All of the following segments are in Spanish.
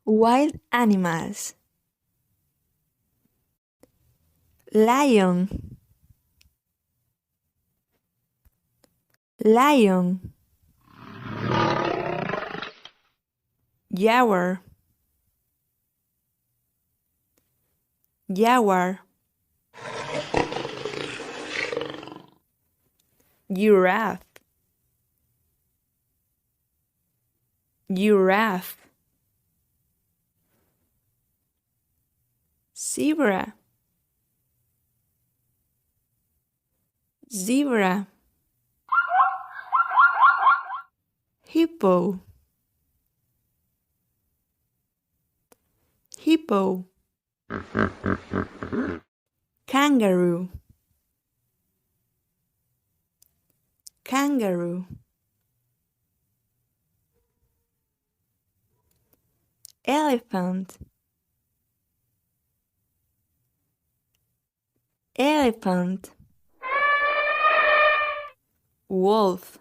Wild animals. Lion, lion. Jaguar, jaguar. Giraffe, giraffe. Zebra, zebra. Hippo, hippo. Kangaroo, kangaroo. Elephant, elephant. Wolf,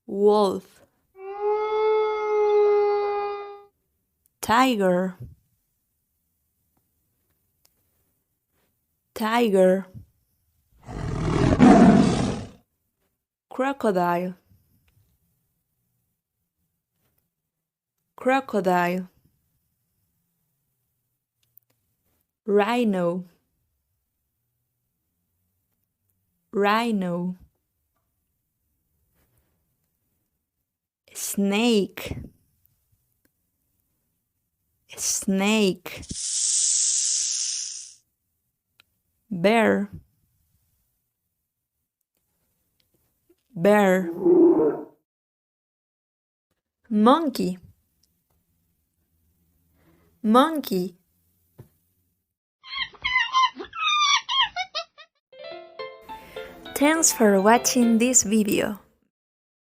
wolf. Tiger, tiger. Crocodile, crocodile. Rhino, rhino. Snake, snake. Bear, bear. Monkey, monkey. Thanks for watching this video.